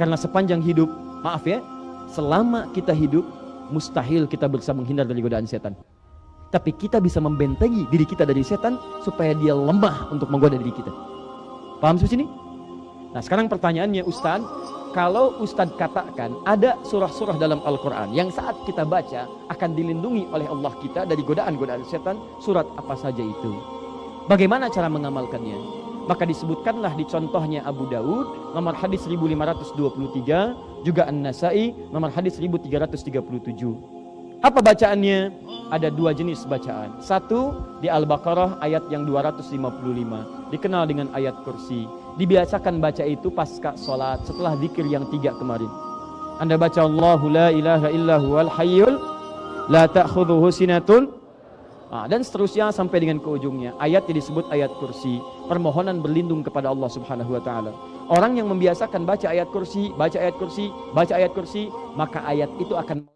Karena sepanjang hidup, maaf ya, selama kita hidup, mustahil kita bisa menghindar dari godaan setan. Tapi kita bisa membentengi diri kita dari setan supaya dia lemah untuk menggoda diri kita. Paham sampai sini? Nah sekarang pertanyaannya Ustaz, kalau Ustaz katakan ada surah-surah dalam Al-Quran yang saat kita baca akan dilindungi oleh Allah kita dari godaan-godaan setan, surat apa saja itu? Bagaimana cara mengamalkannya? Maka disebutkanlah di contohnya Abu Daud nomor hadis 1523, juga An-Nasai nomor hadis 1337. Apa bacaannya? Ada dua jenis bacaan. Satu di Al-Baqarah ayat yang 255, dikenal dengan ayat kursi. Dibiasakan baca itu pasca sholat setelah zikir yang 3 kemarin. Anda baca Allahu la ilaha illa huwal hayyul la ta'khudhuhu sinatun, dan seterusnya sampai dengan ke ujungnya. Ayat yang disebut ayat kursi, permohonan berlindung kepada Allah Subhanahu wa taala. Orang yang membiasakan baca ayat kursi, baca ayat kursi, baca ayat kursi, maka ayat itu akan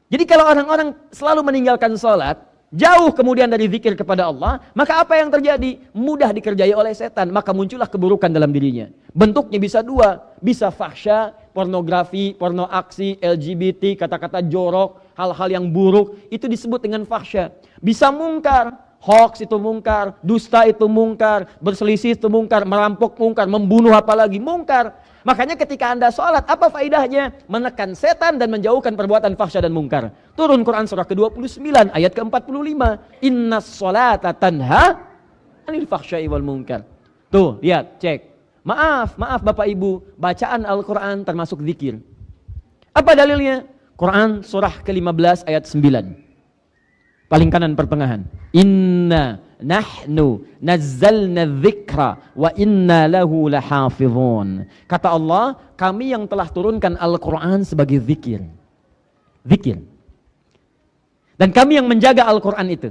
Jadi kalau orang-orang selalu meninggalkan sholat, jauh kemudian dari zikir kepada Allah, maka apa yang terjadi? Mudah dikerjai oleh setan, maka muncullah keburukan dalam dirinya. Bentuknya bisa dua, bisa fahsya, pornografi, porno aksi, LGBT, kata-kata jorok, hal-hal yang buruk, itu disebut dengan fahsya. Bisa mungkar, hoax itu mungkar, dusta itu mungkar, berselisih itu mungkar, merampok mungkar, membunuh apalagi mungkar. Makanya ketika Anda sholat, apa faedahnya? Menekan setan dan menjauhkan perbuatan fahsya dan mungkar. Turun Quran surah ke-29 ayat ke-45. Innas sholata tanha anil fahsya'i wal munkar. Tuh, lihat, cek. Maaf Bapak Ibu, bacaan Al-Quran termasuk zikir. Apa dalilnya? Quran surah ke-15 ayat 9. Paling kanan pertengahan. Inna nahnu nazzalna dzikra wa inna lahu lahafizun. Kata Allah, kami yang telah turunkan Al-Quran sebagai zikir. Zikir. Dan kami yang menjaga Al-Quran itu.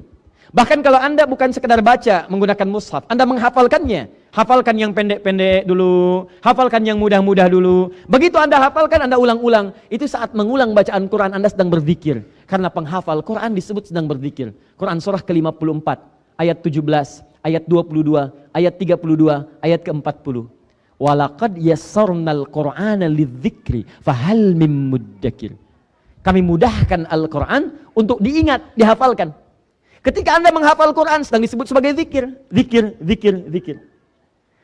Bahkan kalau Anda bukan sekedar baca menggunakan mushaf, Anda menghafalkannya. Hafalkan yang pendek-pendek dulu, hafalkan yang mudah-mudah dulu. Begitu Anda hafalkan, Anda ulang-ulang. Itu saat mengulang bacaan Quran, Anda sedang berzikir. Karena penghafal Quran disebut sedang berzikir. Quran surah ke-54, ayat 17, ayat 22, ayat 32, ayat ke-40. Walaqad yassarnal Qur'ana lidzikri fahal mim muddakir. Kami mudahkan Al-Quran untuk diingat, dihafalkan. Ketika Anda menghafal Quran sedang disebut sebagai zikir, zikir, zikir, zikir.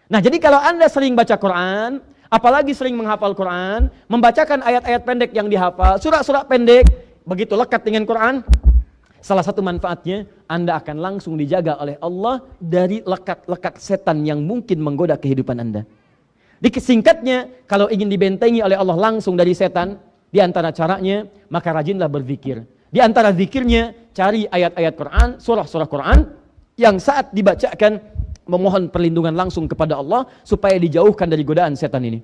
Nah, jadi kalau Anda sering baca Quran, apalagi sering menghafal Quran, membacakan ayat-ayat pendek yang dihafal, surat-surat pendek, begitu lekat dengan Quran, salah satu manfaatnya, Anda akan langsung dijaga oleh Allah dari lekat-lekat setan yang mungkin menggoda kehidupan Anda. Singkatnya, kalau ingin dibentengi oleh Allah langsung dari setan, di antara caranya, maka rajinlah berzikir. Di antara zikirnya, cari ayat-ayat Quran, surah-surah Quran, yang saat dibacakan, memohon perlindungan langsung kepada Allah, supaya dijauhkan dari godaan setan ini.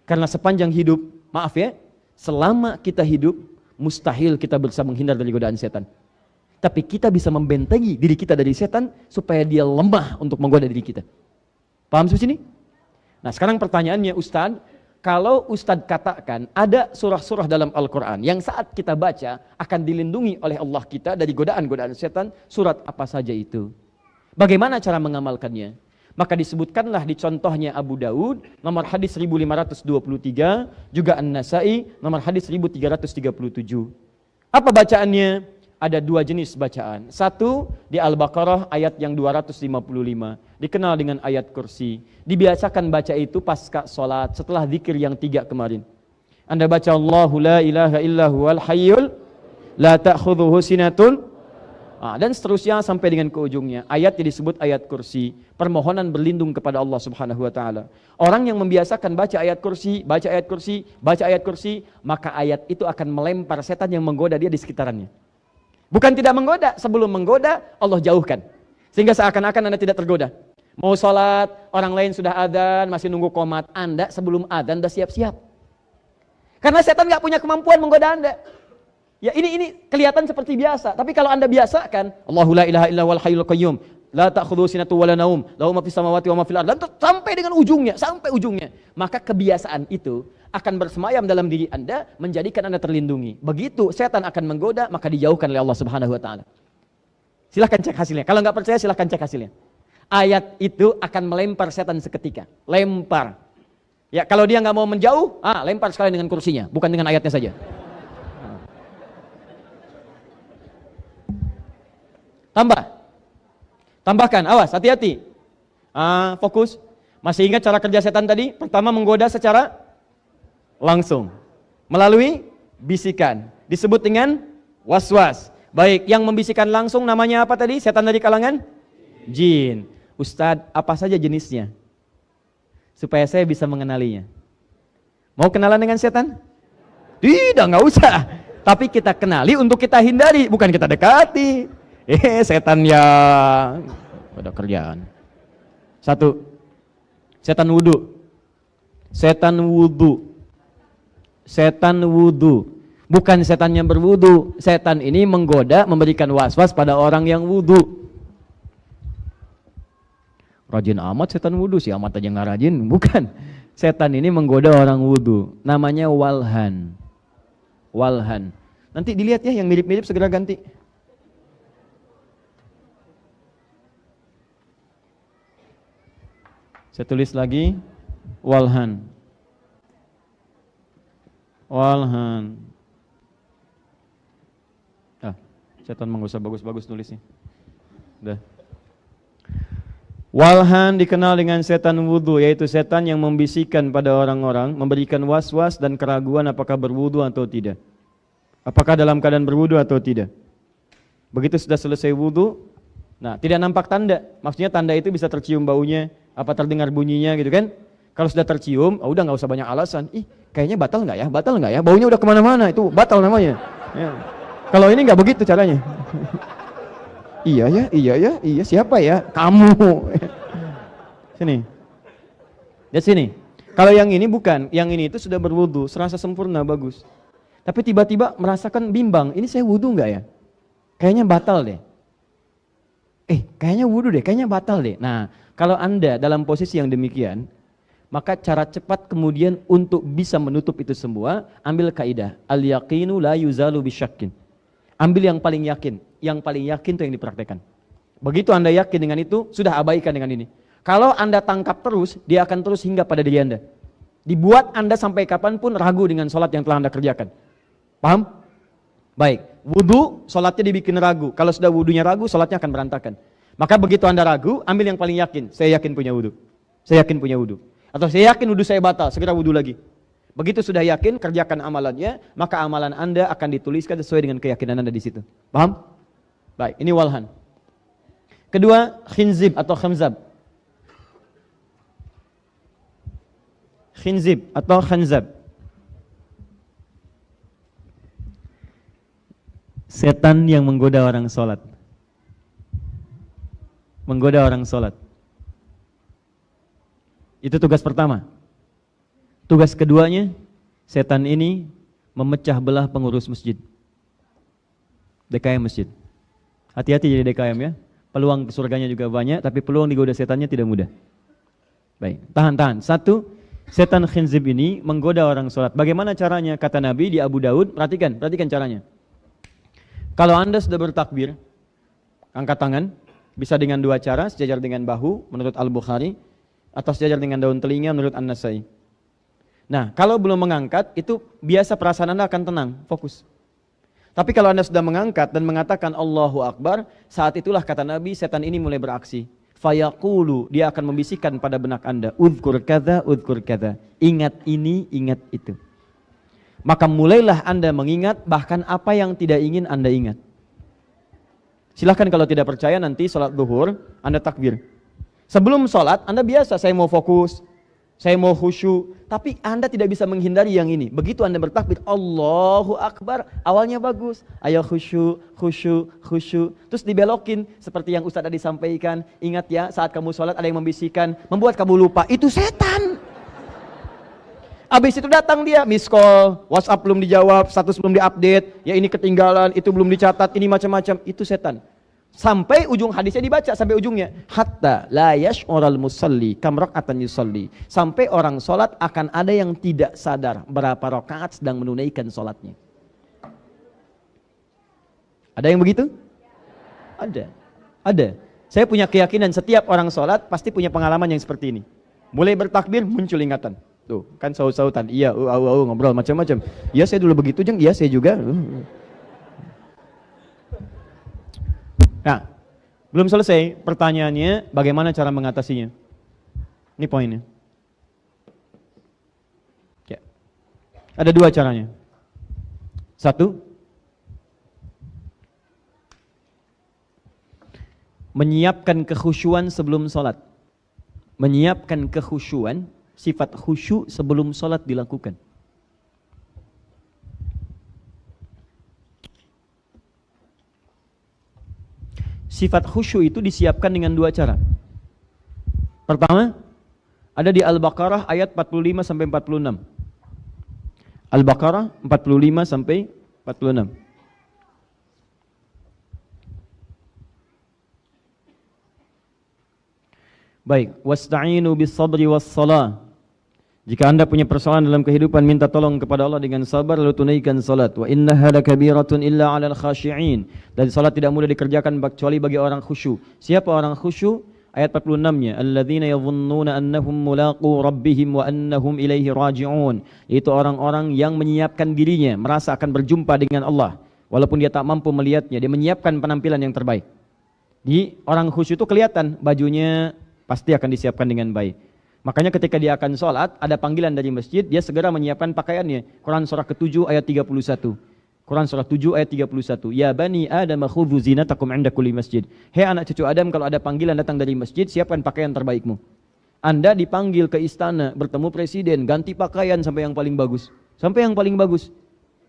Karena sepanjang hidup, maaf ya, selama kita hidup, mustahil kita bisa menghindar dari godaan setan. Tapi kita bisa membentengi diri kita dari setan, supaya dia lemah untuk menggoda diri kita. Paham sampai sini? Nah sekarang pertanyaannya Ustaz, kalau Ustaz katakan ada surah-surah dalam Al-Quran yang saat kita baca akan dilindungi oleh Allah kita dari godaan-godaan setan, surat apa saja itu? Bagaimana cara mengamalkannya? Maka disebutkanlah di contohnya Abu Daud nomor hadis 1523, juga An-Nasai nomor hadis 1337. Apa bacaannya? Ada dua jenis bacaan. Satu di Al-Baqarah ayat yang 255, dikenal dengan ayat kursi. Dibiasakan baca itu pasca sholat setelah zikir yang 3 kemarin. Anda baca Allahu la ilaha illa huwal hayyul la ta'khudhuhu sinatun, dan seterusnya sampai dengan ke ujungnya. Ayat yang disebut ayat kursi, permohonan berlindung kepada Allah Subhanahu wa taala. Orang yang membiasakan baca ayat kursi, baca ayat kursi, baca ayat kursi, maka ayat itu akan melempar setan yang menggoda dia di sekitarannya. Bukan tidak menggoda, sebelum menggoda Allah jauhkan. Sehingga seakan-akan Anda tidak tergoda. Mau sholat, orang lain sudah adzan, masih nunggu qomat. Anda sebelum adzan sudah siap-siap. Karena setan gak punya kemampuan menggoda Anda. Ya ini kelihatan seperti biasa, tapi kalau Anda biasakan Allahu la ilaha illa wal hayyul qayyum la ta'khudhuhu sinatun wa la naum lahu ma fis samawati wa ma fil ardh, sampai dengan ujungnya, maka kebiasaan itu akan bersemayam dalam diri Anda, menjadikan Anda terlindungi. Begitu setan akan menggoda, maka dijauhkan oleh Allah Subhanahu wa taala. Silahkan cek hasilnya. Kalau nggak percaya silahkan cek hasilnya. Ayat itu akan melempar setan seketika. Lempar. Ya, kalau dia nggak mau menjauh, lempar sekalian dengan kursinya, bukan dengan ayatnya saja. Tambahkan, awas, hati-hati. Fokus. Masih ingat cara kerja setan tadi? Pertama menggoda secara langsung. Melalui bisikan. Disebut dengan waswas. Baik, yang membisikkan langsung namanya apa tadi? Setan dari kalangan? Jin. Ustadz, apa saja jenisnya? Supaya saya bisa mengenalinya. Mau kenalan dengan setan? Tidak, nggak usah. Tapi kita kenali untuk kita hindari, bukan kita dekati. Setan yang ada kerjaan. Satu, setan wudu. Setan wudu. Setan wudu. Bukan setan yang berwudu. Setan ini menggoda, memberikan waswas pada orang yang wudu. Rajin amat setan wudu, si amat aja nggak rajin. Bukan. Setan ini menggoda orang wudu. Namanya walhan. Walhan. Nanti dilihat ya, yang mirip-mirip segera ganti. Saya tulis lagi. Walhan. Walhan. Setan nggak usah bagus-bagus nulisnya. Udah. Walhan dikenal dengan setan wudu, yaitu setan yang membisikkan pada orang-orang, memberikan was-was dan keraguan apakah berwudu atau tidak. Apakah dalam keadaan berwudu atau tidak. Begitu sudah selesai wudu, nah tidak nampak tanda. Maksudnya tanda itu bisa tercium baunya, apa terdengar bunyinya gitu kan. Kalau sudah tercium, udah nggak usah banyak alasan. Kayaknya batal nggak ya? Batal nggak ya? Baunya udah kemana-mana, itu batal namanya. Ya. Kalau ini nggak begitu caranya. Iya siapa ya? Kamu. Sini. Lihat sini. Kalau yang ini bukan, yang ini itu sudah berwudu, serasa sempurna, bagus. Tapi tiba-tiba merasakan bimbang, ini saya wudu nggak ya? Kayaknya batal deh. Kayaknya wudu deh, kayaknya batal deh. Nah, kalau Anda dalam posisi yang demikian, maka cara cepat kemudian untuk bisa menutup itu semua, ambil kaidah al-yaqinu la yuzalu bisyakkin. Ambil yang paling yakin. Yang paling yakin itu yang dipraktekkan. Begitu Anda yakin dengan itu, sudah abaikan dengan ini. Kalau Anda tangkap terus, dia akan terus hingga pada diri Anda. Dibuat Anda sampai kapanpun ragu dengan sholat yang telah Anda kerjakan. Paham? Baik. Wudu, sholatnya dibikin ragu. Kalau sudah wudunya ragu, sholatnya akan berantakan. Maka begitu Anda ragu, ambil yang paling yakin. Saya yakin punya wudu. Saya yakin punya wudu. Atau saya yakin wudu saya batal, segera wudu lagi. Begitu sudah yakin, kerjakan amalannya, maka amalan Anda akan dituliskan sesuai dengan keyakinan Anda di situ. Paham? Baik, ini walhan. Kedua, khinzib atau khamzab. Khinzib atau khanzab. Setan yang menggoda orang sholat. Menggoda orang sholat. Itu tugas pertama. Tugas keduanya, setan ini memecah belah pengurus masjid. DKM masjid. Hati-hati jadi DKM ya. Peluang ke surganya juga banyak, tapi peluang digoda setannya tidak mudah. Baik, tahan. Satu, setan khinzib ini menggoda orang sholat. Bagaimana caranya? Kata Nabi di Abu Daud, perhatikan caranya. Kalau Anda sudah bertakbir, angkat tangan, bisa dengan dua cara, sejajar dengan bahu menurut Al-Bukhari, atau sejajar dengan daun telinga menurut An-Nasai. Nah, kalau belum mengangkat, itu biasa perasaan Anda akan tenang, fokus. Tapi kalau Anda sudah mengangkat dan mengatakan Allahu Akbar, saat itulah kata Nabi, setan ini mulai beraksi. Fayaqulu, dia akan membisikkan pada benak Anda, udhkur kadza, ingat ini, ingat itu. Maka mulailah Anda mengingat bahkan apa yang tidak ingin Anda ingat. Silahkan kalau tidak percaya nanti sholat zuhur, Anda takbir. Sebelum sholat, Anda biasa, saya mau fokus, saya mau khusyuk, tapi Anda tidak bisa menghindari yang ini. Begitu Anda bertakbir, Allahu Akbar, awalnya bagus. Ayo khusyuk. Terus dibelokin, seperti yang Ustaz tadi sampaikan. Ingat ya, saat kamu sholat ada yang membisikkan, membuat kamu lupa. Itu setan. Habis itu datang dia, miss call, WhatsApp belum dijawab, status belum diupdate, ya ini ketinggalan, itu belum dicatat, ini macam-macam. Itu setan. Sampai ujung hadisnya dibaca, sampai ujungnya. Hatta la yash'ural musalli kam raka'atan yusalli. Sampai orang sholat akan ada yang tidak sadar berapa rakaat sedang menunaikan sholatnya. Ada yang begitu? Ada. Ada. Saya punya keyakinan setiap orang sholat pasti punya pengalaman yang seperti ini. Mulai bertakbir muncul ingatan. Tuh, kan saut-sautan. Iya, ngobrol macam-macam. Iya, saya dulu begitu, Jeng. Iya, saya juga. Nah, belum selesai pertanyaannya, bagaimana cara mengatasinya? Ini poinnya. Ya. Ada dua caranya. Satu, menyiapkan kekhusyuan sebelum sholat. Menyiapkan kekhusyuan, sifat khusyuk sebelum sholat dilakukan. Sifat khusyuk itu disiapkan dengan dua cara. Pertama, ada di Al-Baqarah ayat 45 sampai 46. Al-Baqarah 45 sampai 46. Baik, wasta'inu bis-sabri was-shalah. Jika Anda punya persoalan dalam kehidupan, minta tolong kepada Allah dengan sabar lalu tunaikan salat. Wa innaha lakabiratun illa 'alal khashi'in. Dan salat tidak mudah dikerjakan kecuali bagi orang khusyuk. Siapa orang khusyuk? Ayat 46-nya, alladzina yadhunnuna annahum mulaqu rabbihim wa annahum ilaihi raji'un. Itu orang-orang yang menyiapkan dirinya merasa akan berjumpa dengan Allah walaupun dia tak mampu melihatnya. Dia menyiapkan penampilan yang terbaik. Di orang khusyuk itu kelihatan bajunya pasti akan disiapkan dengan baik. Makanya ketika dia akan sholat, ada panggilan dari masjid, dia segera menyiapkan pakaiannya. Quran surah ke-7 ayat 31. Quran surah 7 ayat 31. Ya bani Adam khudhu zinatakum 'inda kulli masjid. Hei anak cucu Adam, kalau ada panggilan datang dari masjid, siapkan pakaian terbaikmu. Anda dipanggil ke istana, bertemu presiden, ganti pakaian sampai yang paling bagus. Sampai yang paling bagus.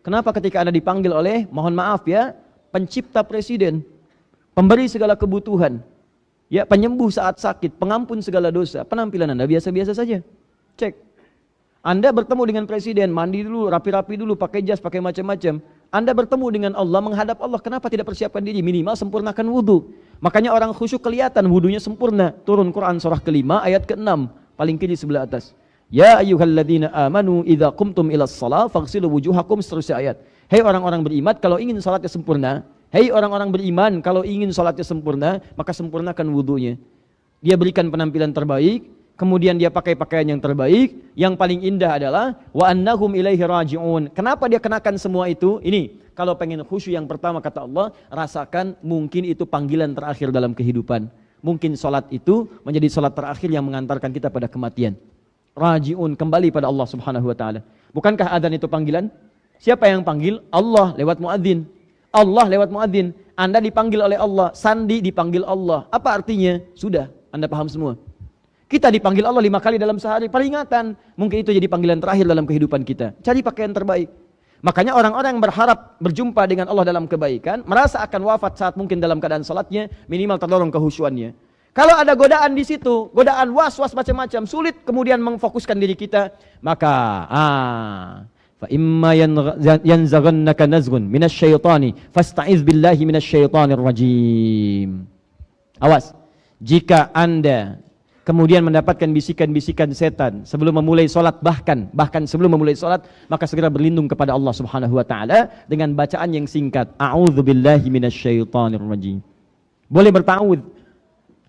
Kenapa ketika Anda dipanggil oleh, mohon maaf ya, pencipta presiden, pemberi segala kebutuhan, ya, penyembuh saat sakit, pengampun segala dosa, penampilan Anda biasa-biasa saja. Cek. Anda bertemu dengan presiden, mandi dulu, rapi-rapi dulu, pakai jas, pakai macam-macam. Anda bertemu dengan Allah, menghadap Allah, kenapa tidak persiapkan diri? Minimal sempurnakan wudu. Makanya orang khusyuk kelihatan wudunya sempurna. Turun Quran surah ke-5 ayat ke-6, paling kiri sebelah atas. Ya ayyuhalladzina amanu idza qumtum ilas shalah faghsilu wujuhakum, seterusnya ayat. Hei orang-orang beriman, kalau ingin salatnya sempurna, hei orang-orang beriman, kalau ingin sholatnya sempurna, maka sempurnakan wudunya. Dia berikan penampilan terbaik, kemudian dia pakai pakaian yang terbaik. Yang paling indah adalah wa annahum ilaihi raji'un. Kenapa dia kenakan semua itu? Ini, kalau pengen khusyuk yang pertama kata Allah, rasakan mungkin itu panggilan terakhir dalam kehidupan. Mungkin sholat itu menjadi sholat terakhir yang mengantarkan kita pada kematian. Raji'un, kembali pada Allah subhanahu wa ta'ala. Bukankah adzan itu panggilan? Siapa yang panggil? Allah lewat muadzin. Allah lewat muadzin. Anda dipanggil oleh Allah, Sandi dipanggil Allah. Apa artinya? Sudah, Anda paham semua. Kita dipanggil Allah 5 kali dalam sehari, peringatan. Mungkin itu jadi panggilan terakhir dalam kehidupan kita. Cari pakaian terbaik. Makanya orang-orang yang berharap berjumpa dengan Allah dalam kebaikan, merasa akan wafat saat mungkin dalam keadaan salatnya, minimal terdorong kehusyuannya. Kalau ada godaan di situ, godaan was-was macam-macam, sulit kemudian memfokuskan diri kita, maka fa imma yanzaghannaka nazghun minasyaitani fasta'iz billahi minasyaitonir rajim. Awas, jika Anda kemudian mendapatkan bisikan-bisikan setan sebelum memulai salat, bahkan sebelum memulai salat, maka segera berlindung kepada Allah Subhanahu wa taala dengan bacaan yang singkat, a'udzu billahi minasyaitonir rajim. Boleh berta'awudz.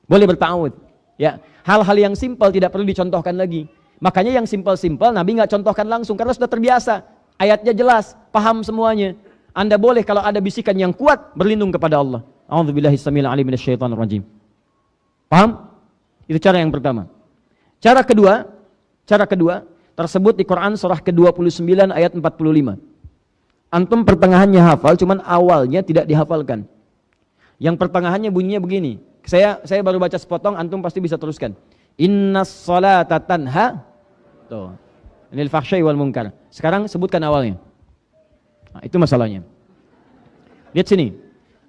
Boleh berta'awudz. Ya, hal-hal yang simpel tidak perlu dicontohkan lagi. Makanya yang simpel-simpel Nabi nggak contohkan langsung karena sudah terbiasa. Ayatnya jelas, paham semuanya. Anda boleh kalau ada bisikan yang kuat berlindung kepada Allah. A'udzubillahi samil alim minasyaitonir rajim. Paham? Itu cara yang pertama. Cara kedua tersebut di Quran surah ke-29 ayat 45. Antum pertengahannya hafal, cuman awalnya tidak dihafalkan. Yang pertengahannya bunyinya begini. Saya baru baca sepotong, antum pasti bisa teruskan. Innas salata tanha. Tuh. Anil fahsya'i wal munkar. Sekarang sebutkan awalnya. Nah, itu masalahnya. Lihat sini.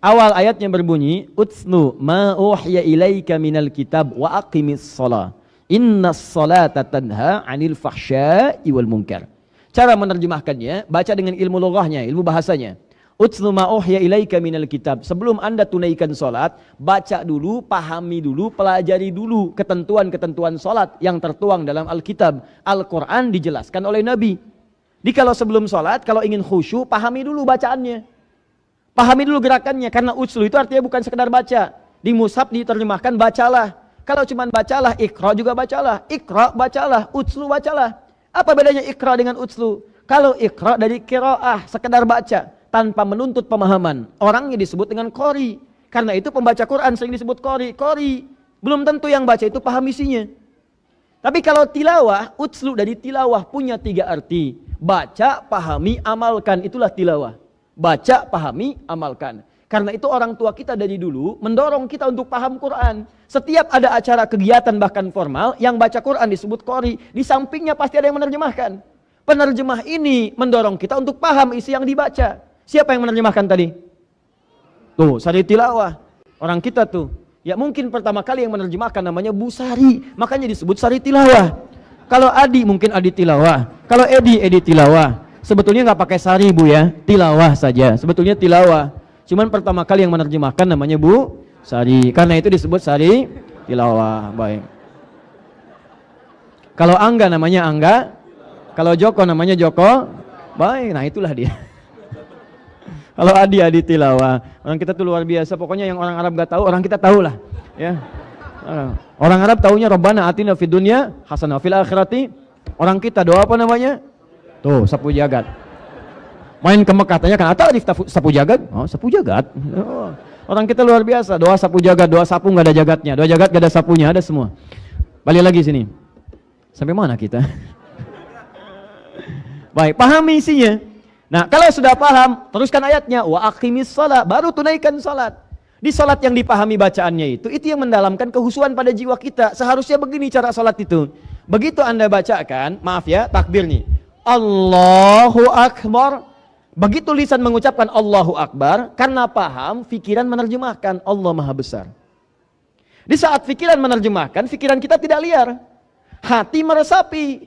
Awal ayatnya berbunyi, utsnu ma uhiya ilaika minal kitab wa aqimis shalah. Innas salata tanha 'anil fahsya'i wal munkar. Cara menerjemahkannya, baca dengan ilmu lughahnya, ilmu bahasanya. Utslu ma uhya ilaika minal kitab. Sebelum Anda tunaikan salat, baca dulu, pahami dulu, pelajari dulu ketentuan-ketentuan salat yang tertuang dalam Alkitab. Al-Qur'an dijelaskan oleh Nabi. Jadi kalau sebelum salat, kalau ingin khusyuk, pahami dulu bacaannya. Pahami dulu gerakannya, karena utslu itu artinya bukan sekedar baca. Di mushaf diterjemahkan bacalah. Kalau cuma bacalah, iqra juga bacalah. Iqra bacalah, utslu bacalah. Apa bedanya iqra dengan utslu? Kalau iqra dari qiraah, sekedar baca tanpa menuntut pemahaman, orangnya disebut dengan qori. Karena itu pembaca Quran sering disebut qori. Qori belum tentu yang baca itu paham isinya. Tapi kalau tilawah, utslu dari tilawah punya 3 arti. Baca, pahami, amalkan, itulah tilawah. Baca, pahami, amalkan. Karena itu orang tua kita dari dulu mendorong kita untuk paham Quran. Setiap ada acara kegiatan bahkan formal, yang baca Quran disebut qori. Di sampingnya pasti ada yang menerjemahkan. Penerjemah ini mendorong kita untuk paham isi yang dibaca. Siapa yang menerjemahkan tadi? Tuh, Sari Tilawah. Orang kita tuh. Ya mungkin pertama kali yang menerjemahkan namanya Bu Sari. Makanya disebut Sari Tilawah. Kalau Adi mungkin Adi Tilawah. Kalau Edi Tilawah. Sebetulnya nggak pakai Sari Bu ya. Tilawah saja. Sebetulnya Tilawah. Cuman pertama kali yang menerjemahkan namanya Bu Sari. Karena itu disebut Sari Tilawah. Baik. Kalau Angga namanya Angga. Kalau Joko namanya Joko. Baik, nah itulah dia. Kalau Adi Tilawah. Orang kita tuh luar biasa. Pokoknya yang orang Arab gak tahu, orang kita tahu lah. Ya. Orang Arab taunya Rabbana atina fid dunya hasanah fil akhirati. Orang kita doa apa namanya? Tuh, sapu jagat. Main ke Mekah tanya kan, Arif sapu jagat? Oh, sapu jagat. Oh. Orang kita luar biasa. Doa sapu jagat, doa sapu gak ada jagatnya. Doa jagat gak ada sapunya, ada semua. Balik lagi sini. Sampai mana kita? Baik, pahami isinya. Nah, kalau sudah paham, teruskan ayatnya. Wa aqimis shalah, baru tunaikan salat. Di salat yang dipahami bacaannya itu yang mendalamkan kehusuan pada jiwa kita. Seharusnya begini cara salat itu. Begitu Anda bacakan, maaf ya, takbir nih. Allahu Akbar. Begitu lisan mengucapkan Allahu Akbar, karena paham, pikiran menerjemahkan Allah Maha Besar. Di saat pikiran menerjemahkan, pikiran kita tidak liar. Hati meresapi.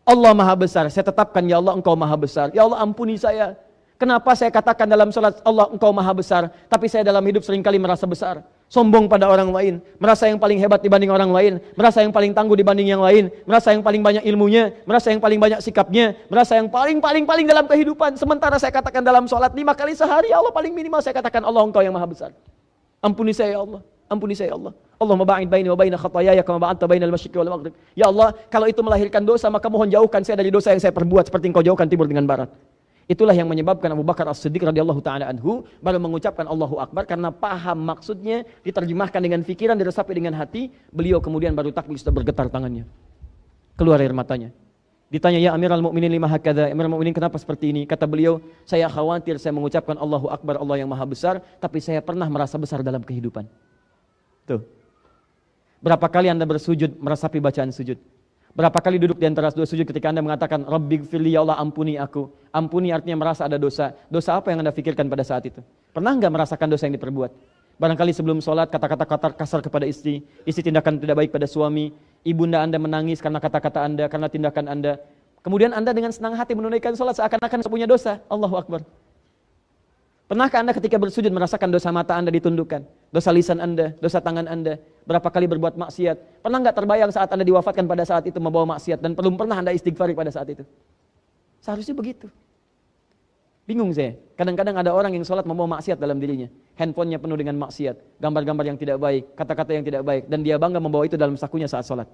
Allah Maha Besar, saya tetapkan ya Allah Engkau Maha Besar. Ya Allah ampuni saya. Kenapa saya katakan dalam salat Allah Engkau Maha Besar, tapi saya dalam hidup seringkali merasa besar, sombong pada orang lain, merasa yang paling hebat dibanding orang lain, merasa yang paling tangguh dibanding yang lain, merasa yang paling banyak ilmunya, merasa yang paling banyak sikapnya, merasa yang paling dalam kehidupan. Sementara saya katakan dalam salat 5 kali sehari, ya Allah paling minimal saya katakan Allah Engkau yang Maha Besar. Ampuni saya ya Allah. Ampuni saya ya Allah. Allahumma ba'id baini wa baina khataayaya kama ba'adta bainal masyriqi wal maghrib. Ya Allah, kalau itu melahirkan dosa, maka mohon jauhkan saya dari dosa yang saya perbuat seperti Engkau jauhkan timur dengan barat. Itulah yang menyebabkan Abu Bakar As-Siddiq radhiyallahu taala anhu baru mengucapkan Allahu Akbar karena paham maksudnya, diterjemahkan dengan pikiran, diresapi dengan hati. Beliau kemudian baru takbir sudah bergetar tangannya. Keluar air matanya. Ditanya, ya Amirul Mukminin lima hakadha, Amirul Mukminin kenapa seperti ini? Kata beliau, saya khawatir saya mengucapkan Allahu Akbar, Allah yang Maha Besar, tapi saya pernah merasa besar dalam kehidupan. Tuh. Berapa kali Anda bersujud meresapi bacaan sujud? Berapa kali duduk di antara 2 sujud ketika Anda mengatakan Rabbighfirli, ya Allah ampuni aku. Ampuni artinya merasa ada dosa. Dosa apa yang Anda pikirkan pada saat itu? Pernah enggak merasakan dosa yang diperbuat? Barangkali sebelum sholat kata-kata kasar kepada istri tindakan tidak baik pada suami, ibunda Anda menangis karena kata-kata Anda, karena tindakan Anda. Kemudian Anda dengan senang hati menunaikan sholat seakan-akan punya dosa. Allahu Akbar. Pernahkah Anda ketika bersujud merasakan dosa mata Anda ditundukkan? Dosa lisan Anda, dosa tangan Anda? Berapa kali berbuat maksiat? Pernah nggak terbayang saat Anda diwafatkan pada saat itu membawa maksiat dan belum pernah Anda istighfari pada saat itu? Seharusnya begitu. Bingung saya. Kadang-kadang ada orang yang sholat membawa maksiat dalam dirinya. Handphonenya penuh dengan maksiat, gambar-gambar yang tidak baik, kata-kata yang tidak baik, dan dia bangga membawa itu dalam sakunya saat sholat.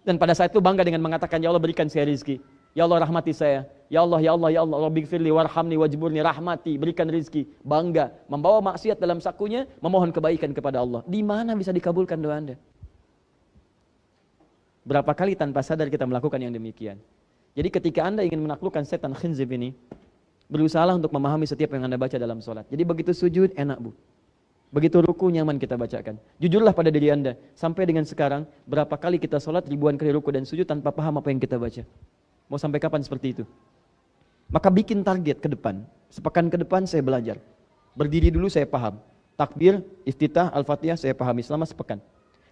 Dan pada saat itu bangga dengan mengatakan, ya Allah berikan saya rizki. Ya Allah rahmati saya. Ya Allah, ya Allah, ya Allah, Rabbighfirli warhamni wajburni, rahmati, berikan rizki. Bangga, membawa maksiat dalam sakunya, memohon kebaikan kepada Allah. Di mana bisa dikabulkan doa Anda? Berapa kali tanpa sadar kita melakukan yang demikian? Jadi ketika Anda ingin menaklukkan setan khinzib ini, berusahalah untuk memahami setiap yang Anda baca dalam sholat. Jadi begitu sujud, enak Bu. Begitu ruku, nyaman kita bacakan. Jujurlah pada diri Anda, sampai dengan sekarang, berapa kali kita sholat ribuan kali ruku dan sujud tanpa paham apa yang kita baca. Mau sampai kapan seperti itu? Maka bikin target ke depan. Sepekan ke depan saya belajar. Berdiri dulu saya paham. Takbir, iftitah, al-fatihah saya pahami selama sepekan.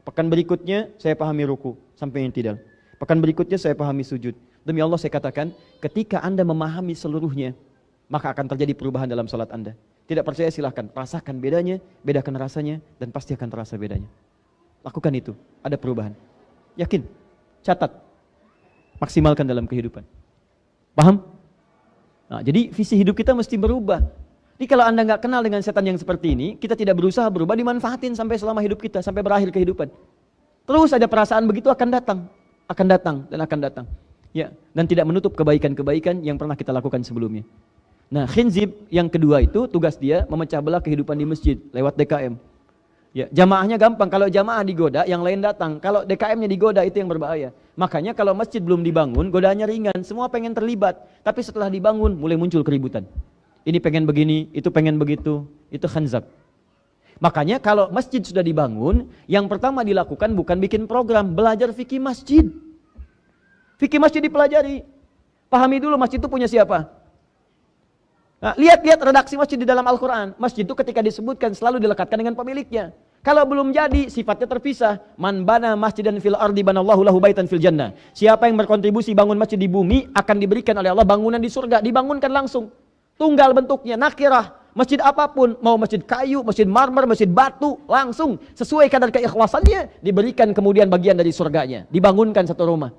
Pekan berikutnya saya pahami ruku sampai i'tidal. Pekan berikutnya saya pahami sujud. Demi Allah saya katakan, ketika Anda memahami seluruhnya, maka akan terjadi perubahan dalam salat Anda. Tidak percaya silahkan, rasakan bedanya, bedakan rasanya, dan pasti akan terasa bedanya. Lakukan itu, ada perubahan. Yakin, catat, maksimalkan dalam kehidupan. Paham? Nah, jadi visi hidup kita mesti berubah. Jadi kalau Anda nggak kenal dengan setan yang seperti ini, kita tidak berusaha berubah, dimanfaatin sampai selama hidup kita, sampai berakhir kehidupan. Terus ada perasaan begitu akan datang dan akan datang. Ya, dan tidak menutup kebaikan-kebaikan yang pernah kita lakukan sebelumnya. Nah, khinzib yang kedua itu tugas dia memecah belah kehidupan di masjid lewat DKM. Ya, jamaahnya gampang, kalau jamaah digoda, yang lain datang. Kalau DKM-nya digoda itu yang berbahaya. Makanya kalau masjid belum dibangun, godaannya ringan, semua pengen terlibat. Tapi setelah dibangun, mulai muncul keributan. Ini pengen begini, itu pengen begitu, itu khanzab. Makanya kalau masjid sudah dibangun, yang pertama dilakukan bukan bikin program, belajar fikih masjid. Fikih masjid dipelajari. Pahami dulu masjid itu punya siapa. Nah, lihat-lihat redaksi masjid di dalam Al-Quran. Masjid itu ketika disebutkan selalu dilekatkan dengan pemiliknya. Kalau belum jadi, sifatnya terpisah. Man bana masjidan fil ardi banallahu lahu baitan fil jannah. Siapa yang berkontribusi bangun masjid di bumi, akan diberikan oleh Allah bangunan di surga. Dibangunkan langsung. Tunggal bentuknya, nakirah. Masjid apapun, mau masjid kayu, masjid marmer, masjid batu, langsung. Sesuai kadar keikhlasannya, diberikan kemudian bagian dari surganya. Dibangunkan satu rumah.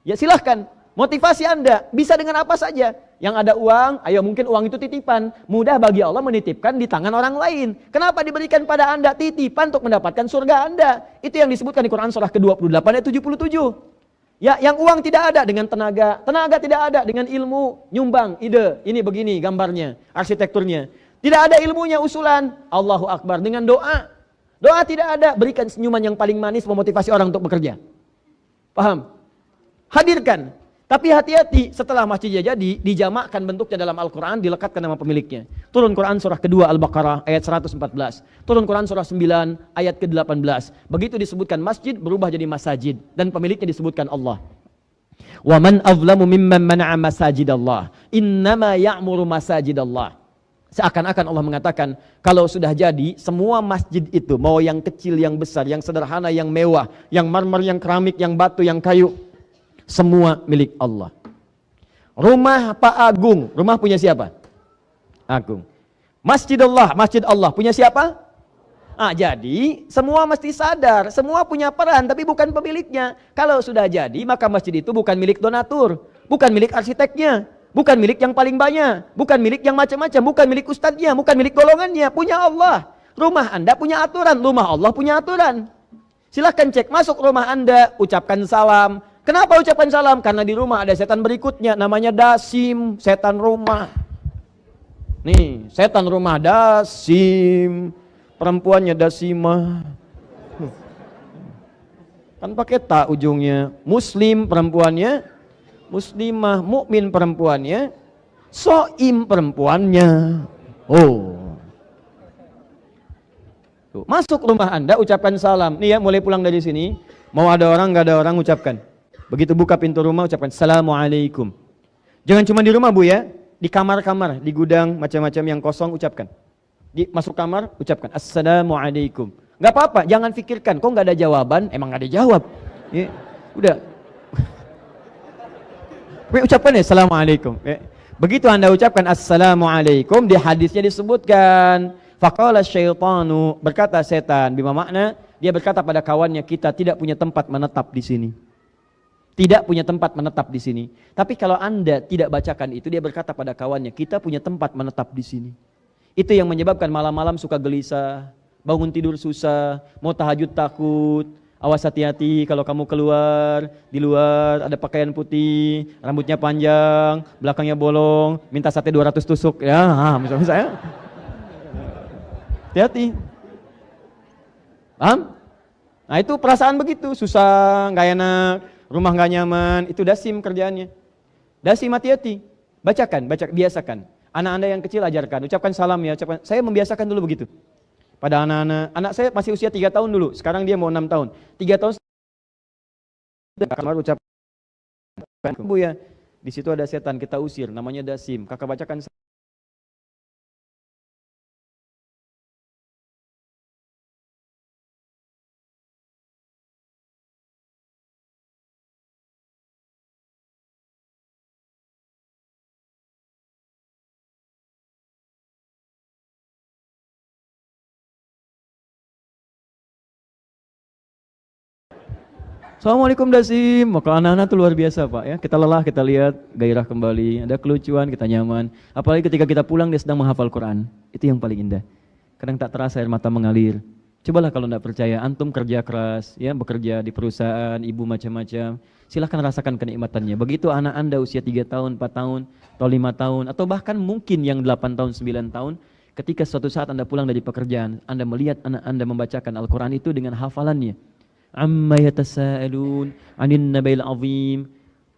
Ya silahkan. Motivasi Anda bisa dengan apa saja. Yang ada uang, ayo mungkin uang itu titipan. Mudah bagi Allah menitipkan di tangan orang lain. Kenapa diberikan pada Anda titipan untuk mendapatkan surga Anda? Itu yang disebutkan di Quran surah ke-28 ayat 77. Ya, yang uang tidak ada dengan tenaga. Tenaga tidak ada dengan ilmu, nyumbang, ide. Ini begini gambarnya, arsitekturnya. Tidak ada ilmunya, usulan. Allahu Akbar dengan doa. Doa tidak ada, berikan senyuman yang paling manis memotivasi orang untuk bekerja. Paham? Hadirkan. Tapi hati-hati, setelah masjidnya jadi, dijamakkan bentuknya dalam Al-Quran, dilekatkan nama pemiliknya. Turun Quran surah kedua Al-Baqarah ayat 114. Turun Quran surah 9 ayat ke-18. Begitu disebutkan masjid, berubah jadi masajid. Dan pemiliknya disebutkan Allah. Wa man azlamu mimman mana'a masajidallah. Innama ya'muru masajidallah. Seakan-akan Allah mengatakan, kalau sudah jadi, semua masjid itu, mau yang kecil, yang besar, yang sederhana, yang mewah, yang marmer, yang keramik, yang batu, yang kayu, semua milik Allah. Rumah Pak Agung, rumah punya siapa? Agung. Masjid Allah punya siapa? Jadi semua mesti sadar, semua punya peran tapi bukan pemiliknya. Kalau sudah jadi, maka masjid itu bukan milik donatur, bukan milik arsiteknya, bukan milik yang paling banyak, bukan milik yang macam-macam, bukan milik ustadznya, bukan milik golongannya, punya Allah. Rumah Anda punya aturan, rumah Allah punya aturan. Silahkan cek, masuk rumah Anda, ucapkan salam. Kenapa ucapkan salam? Karena di rumah ada setan berikutnya, namanya Dasim, setan rumah. Nih, setan rumah Dasim, perempuannya Dasimah. Kan pakai ta ujungnya. Muslim perempuannya, Muslimah. Mukmin perempuannya, Soim perempuannya. Tuh, masuk rumah Anda, ucapkan salam. Nih ya, mulai pulang dari sini, mau ada orang, nggak ada orang, ucapkan. Begitu buka pintu rumah, ucapkan Assalamualaikum. Jangan cuma di rumah Bu ya, di kamar-kamar, di gudang, macam-macam yang kosong, ucapkan. Masuk kamar, ucapkan Assalamualaikum. Gak apa-apa, jangan pikirkan, kok gak ada jawaban, emang gak ada jawab. Ya, udah. Ucapkan ya Assalamualaikum. Ya. Begitu Anda ucapkan Assalamualaikum, di hadisnya disebutkan, faqala syaitanu, berkata setan, bima makna, dia berkata pada kawannya, kita tidak punya tempat menetap di sini. Tidak punya tempat menetap di sini. Tapi kalau Anda tidak bacakan itu, dia berkata pada kawannya, kita punya tempat menetap di sini. Itu yang menyebabkan malam-malam suka gelisah, bangun tidur susah, mau tahajud takut. Awas hati-hati kalau kamu keluar, di luar ada pakaian putih, rambutnya panjang, belakangnya bolong, minta sate 200 tusuk. Ya, misalnya saya. Hati-hati. Paham? Nah itu perasaan begitu, susah, nggak enak. Rumah nggak nyaman, itu Dasim kerjaannya. Dasim, hati-hati. Bacakan, biasakan. Anak Anda yang kecil ajarkan, ucapkan salam ya. Saya membiasakan dulu begitu. Pada anak-anak, anak saya masih usia 3 tahun dulu, sekarang dia mau 6 tahun. 3 tahun kamar ucapkan, Bu ya, di situ ada setan, kita usir, namanya Dasim. Kakak bacakan Assalamualaikum Dasim. Maka anak-anak tuh luar biasa Pak ya. Kita lelah, kita lihat gairah kembali, ada kelucuan, kita nyaman. Apalagi ketika kita pulang dia sedang menghafal Quran. Itu yang paling indah. Kadang tak terasa air mata mengalir. Cobalah kalau tidak percaya, antum kerja keras, ya bekerja di perusahaan, ibu macam-macam. Silahkan rasakan kenikmatannya. Begitu anak Anda usia 3 tahun, 4 tahun, atau 5 tahun, atau bahkan mungkin yang 8 tahun, 9 tahun, ketika suatu saat Anda pulang dari pekerjaan, Anda melihat anak Anda membacakan Al-Quran itu dengan hafalannya. Amma yatasa'alun 'anil nabail azim.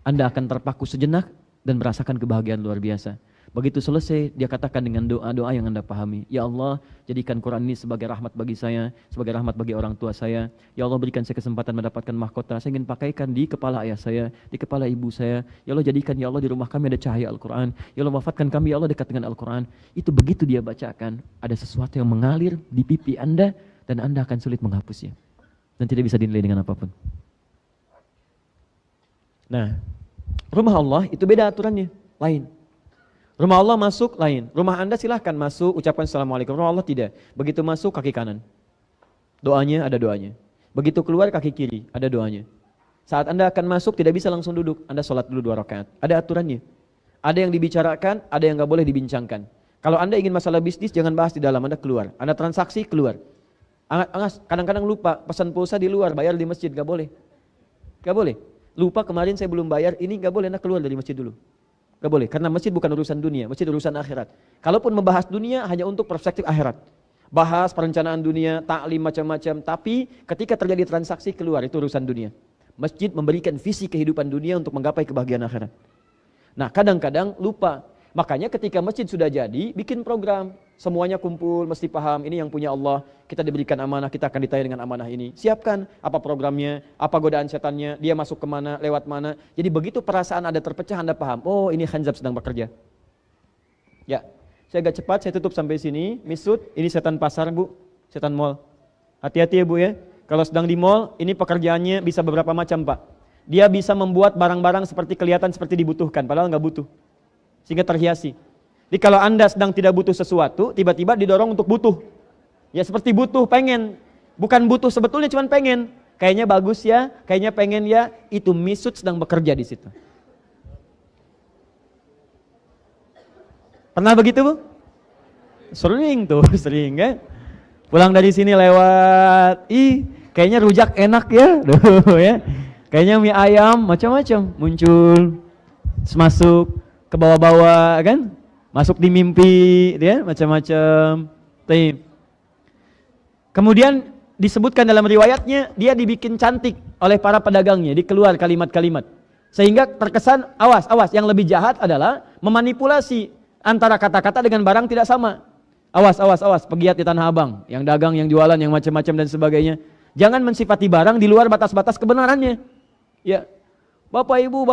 Anda akan terpaku sejenak dan merasakan kebahagiaan luar biasa. Begitu selesai dia katakan dengan doa-doa yang Anda pahami. Ya Allah, jadikan Quran ini sebagai rahmat bagi saya, sebagai rahmat bagi orang tua saya. Ya Allah, berikan saya kesempatan mendapatkan mahkota. Saya ingin pakaikan di kepala ayah saya, di kepala ibu saya. Ya Allah, jadikan ya Allah di rumah kami ada cahaya Al-Quran. Ya Allah, wafatkan kami ya Allah dekat dengan Al-Quran. Itu begitu dia bacakan, ada sesuatu yang mengalir di pipi Anda dan Anda akan sulit menghapusnya. Dan tidak bisa dinilai dengan apapun. Nah, rumah Allah itu beda aturannya, lain. Rumah Allah masuk lain. Rumah Anda silahkan masuk, ucapkan Assalamualaikum. Rumah Allah tidak. Begitu masuk kaki kanan. Doanya ada doanya. Begitu keluar kaki kiri, ada doanya. Saat Anda akan masuk tidak bisa langsung duduk. Anda sholat dulu 2 rakaat. Ada aturannya. Ada yang dibicarakan, ada yang nggak boleh dibincangkan. Kalau Anda ingin masalah bisnis jangan bahas di dalam, Anda keluar. Anda transaksi keluar. Kadang-kadang lupa pesan pulsa di luar, bayar di masjid, gak boleh. Gak boleh. Lupa kemarin saya belum bayar, ini gak boleh, Anda keluar dari masjid dulu. Gak boleh, karena masjid bukan urusan dunia, masjid urusan akhirat. Kalaupun membahas dunia hanya untuk perspektif akhirat. Bahas perencanaan dunia, taklim macam-macam, tapi ketika terjadi transaksi keluar, itu urusan dunia. Masjid memberikan visi kehidupan dunia untuk menggapai kebahagiaan akhirat. Nah, kadang-kadang lupa. Makanya ketika masjid sudah jadi, bikin program. Semuanya kumpul, mesti paham, ini yang punya Allah. Kita diberikan amanah, kita akan ditanya dengan amanah ini. Siapkan apa programnya, apa godaan setannya, dia masuk kemana, lewat mana. Jadi begitu perasaan Anda terpecah, Anda paham. Oh, ini Khanzab sedang bekerja. Ya, saya agak cepat, saya tutup sampai sini. Misut, ini setan pasar Bu, setan mall. Hati-hati ya Bu ya. Kalau sedang di mall, ini pekerjaannya bisa beberapa macam Pak. Dia bisa membuat barang-barang seperti kelihatan seperti dibutuhkan, padahal nggak butuh. Sehingga terhiasi. Jadi kalau Anda sedang tidak butuh sesuatu, tiba-tiba didorong untuk butuh. Ya seperti butuh, pengen. Bukan butuh sebetulnya, cuma pengen. Kayaknya bagus ya, kayaknya pengen ya. Itu misut sedang bekerja di situ. Pernah begitu Bu? Sering tuh, sering kan. Pulang dari sini lewat, kayaknya rujak enak ya. Duh, ya. Kayaknya mie ayam, macam-macam. Muncul, masuk, ke bawah-bawah kan. Masuk di mimpi, ya, macam-macam. Kemudian disebutkan dalam riwayatnya, dia dibikin cantik oleh para pedagangnya, dikeluar kalimat-kalimat. Sehingga terkesan, awas, yang lebih jahat adalah memanipulasi antara kata-kata dengan barang tidak sama. Awas, pegiat di Tanah Abang, yang dagang, yang jualan, yang macam-macam dan sebagainya. Jangan mensifati barang di luar batas-batas kebenarannya. Ya. Bapak ibu,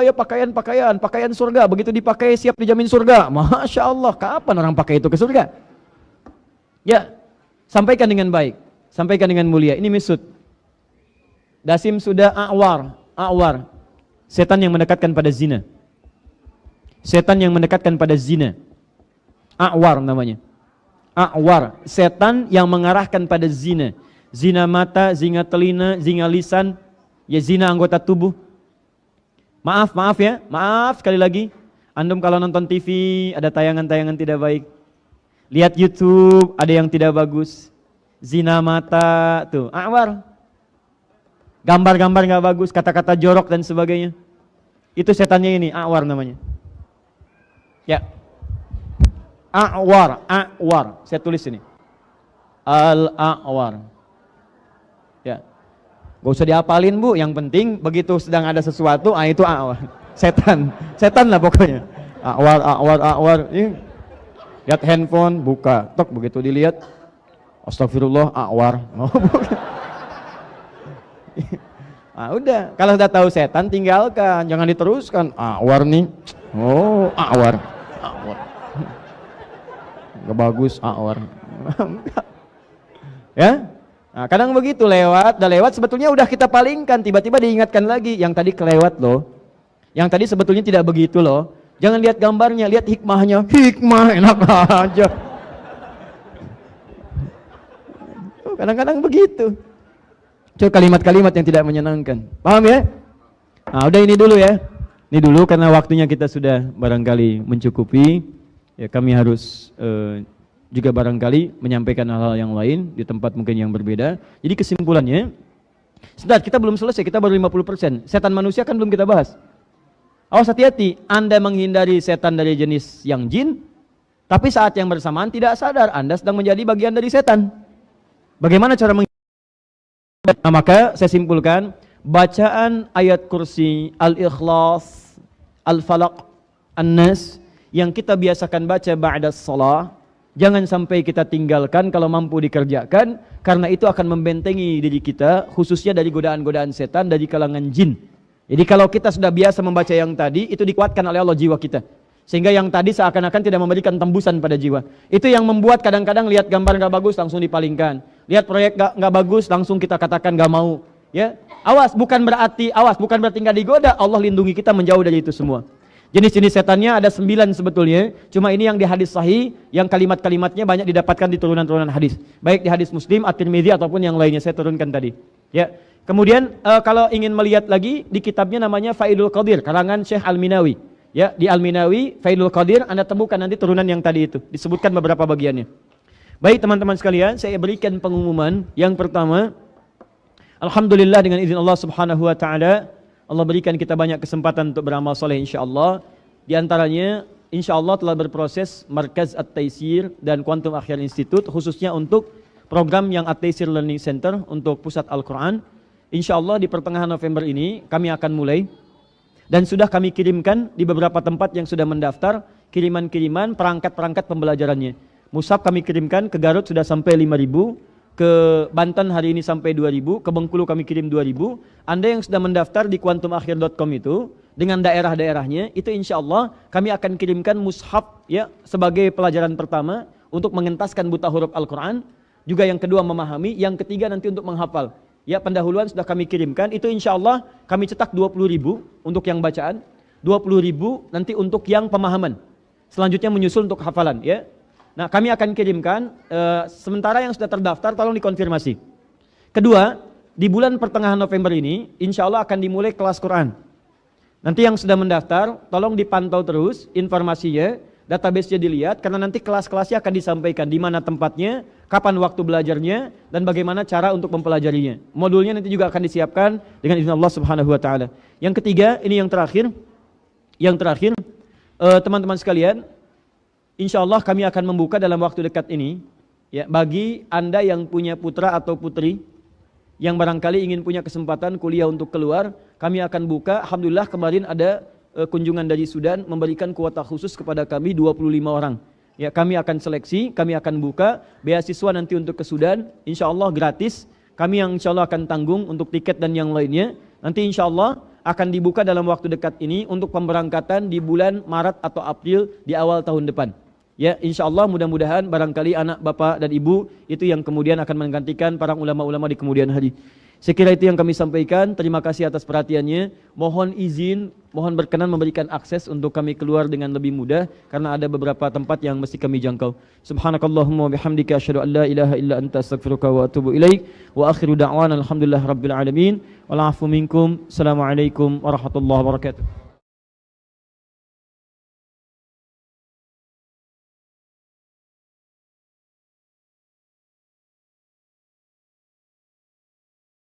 ayo pakaian surga. Begitu dipakai siap dijamin surga. Masya Allah, kapan orang pakai itu ke surga? Ya, sampaikan dengan baik, sampaikan dengan mulia. Ini misut. Dasim sudah a'war. Setan yang mendekatkan pada zina. Setan yang mendekatkan pada zina. A'war namanya. A'war, setan yang mengarahkan pada zina. Zina mata, zina telinga, zina lisan, ya zina anggota tubuh. Maaf ya, maaf sekali lagi. Antum kalau nonton TV ada tayangan-tayangan tidak baik. Lihat YouTube ada yang tidak bagus. Zina mata tuh, a'war. Gambar-gambar nggak bagus, kata-kata jorok dan sebagainya. Itu setannya ini, a'war namanya. Ya. A'war. Saya tulis ini. Al-a'war. Ya. Gak usah dihafalin Bu, yang penting begitu sedang ada sesuatu, itu a'war. Setan lah pokoknya. A'war. Lihat handphone, buka, tok begitu dilihat, astagfirullah, a'war. Udah, kalau sudah tahu setan tinggalkan, jangan diteruskan. A'war nih, a'war. Gak bagus, a'war. Ya. Nah, kadang begitu udah lewat sebetulnya udah kita palingkan, tiba-tiba diingatkan lagi, yang tadi kelewat loh. Yang tadi sebetulnya tidak begitu loh. Jangan lihat gambarnya, lihat hikmahnya. Hikmah enak aja. Kadang-kadang begitu. Itu kalimat-kalimat yang tidak menyenangkan. Paham ya? Nah, udah ini dulu ya. Ini dulu karena waktunya kita sudah barangkali mencukupi. Ya, kami harus juga barangkali menyampaikan hal-hal yang lain di tempat mungkin yang berbeda. Jadi kesimpulannya, sebentar, kita belum selesai, kita baru 50%. Setan manusia kan belum kita bahas. Awas, hati-hati, Anda menghindari setan dari jenis yang jin, tapi saat yang bersamaan tidak sadar Anda sedang menjadi bagian dari setan. Bagaimana cara menghindari? Nah, maka saya simpulkan, bacaan ayat kursi, Al-Ikhlas, Al-Falaq, An-Nas yang kita biasakan baca ba'da shalah, jangan sampai kita tinggalkan kalau mampu dikerjakan, karena itu akan membentengi diri kita khususnya dari godaan-godaan setan dari kalangan jin. Jadi kalau kita sudah biasa membaca yang tadi, itu dikuatkan oleh Allah jiwa kita, sehingga yang tadi seakan-akan tidak memberikan tembusan pada jiwa. Itu yang membuat kadang-kadang lihat gambar gak bagus langsung dipalingkan, lihat proyek gak bagus langsung kita katakan gak mau. Ya, awas, bukan berarti nggak digoda. Allah lindungi kita menjauh dari itu semua. Jenis-jenis setannya ada 9 sebetulnya, cuma ini yang di hadis sahih, yang kalimat-kalimatnya banyak didapatkan di turunan-turunan hadis, baik di hadis Muslim, At-Tirmidzi ataupun yang lainnya saya turunkan tadi. Ya, kemudian kalau ingin melihat lagi di kitabnya namanya Faidul Qadir, karangan Syekh Al-Minawi. Ya, di Al-Minawi Faidul Qadir Anda temukan nanti turunan yang tadi itu, disebutkan beberapa bagiannya. Baik teman-teman sekalian, saya berikan pengumuman yang pertama. Alhamdulillah dengan izin Allah Subhanahu wa taala, Allah berikan kita banyak kesempatan untuk beramal soleh insyaAllah. Di antaranya insyaAllah telah berproses Markaz At-Taisir dan Quantum Akhir Institute, khususnya untuk program yang At-Taisir Learning Center untuk pusat Al-Quran. InsyaAllah di pertengahan November ini kami akan mulai, dan sudah kami kirimkan di beberapa tempat yang sudah mendaftar kiriman-kiriman perangkat-perangkat pembelajarannya. Mushaf kami kirimkan ke Garut sudah sampai 5.000, ke Banten hari ini sampai 2.000, ke Bengkulu kami kirim 2.000. Anda yang sudah mendaftar di quantumakhir.com itu dengan daerah-daerahnya, itu insyaallah kami akan kirimkan mushaf ya sebagai pelajaran pertama untuk mengentaskan buta huruf Al-Quran, juga yang kedua memahami, yang ketiga nanti untuk menghafal. Ya, pendahuluan sudah kami kirimkan, itu insyaallah kami cetak 20.000 untuk yang bacaan, 20.000 nanti untuk yang pemahaman. Selanjutnya menyusul untuk hafalan ya. Nah, kami akan kirimkan, sementara yang sudah terdaftar tolong dikonfirmasi. Kedua, di bulan pertengahan November ini insya Allah akan dimulai kelas Quran. Nanti yang sudah mendaftar tolong dipantau terus informasinya, database-nya dilihat, karena nanti kelas-kelasnya akan disampaikan di mana tempatnya, kapan waktu belajarnya, dan bagaimana cara untuk mempelajarinya. Modulnya nanti juga akan disiapkan dengan izin Allah Subhanahu wa taala. Yang ketiga, ini yang terakhir. Teman-teman sekalian, insya Allah kami akan membuka dalam waktu dekat ini ya, bagi Anda yang punya putra atau putri yang barangkali ingin punya kesempatan kuliah untuk keluar, kami akan buka. Alhamdulillah kemarin ada kunjungan dari Sudan memberikan kuota khusus kepada kami 25 orang. Ya, kami akan seleksi, kami akan buka beasiswa nanti untuk ke Sudan, insya Allah gratis. Kami yang insya Allah akan tanggung untuk tiket dan yang lainnya. Nanti insya Allah akan dibuka dalam waktu dekat ini untuk pemberangkatan di bulan Maret atau April di awal tahun depan. Ya, insya Allah mudah-mudahan barangkali anak bapak dan ibu itu yang kemudian akan menggantikan para ulama-ulama di kemudian hari. Saya kira itu yang kami sampaikan. Terima kasih atas perhatiannya. Mohon izin, mohon berkenan memberikan akses untuk kami keluar dengan lebih mudah, karena ada beberapa tempat yang mesti kami jangkau. Subhanakallahumma wa bihamdika asyhadu an la ilaha illa anta astaghfiruka wa atubu ilaik. Wa akhiru da'wana alhamdulillahi rabbil alamin. Wal 'afwu minkum. Assalamualaikum warahmatullahi wabarakatuh.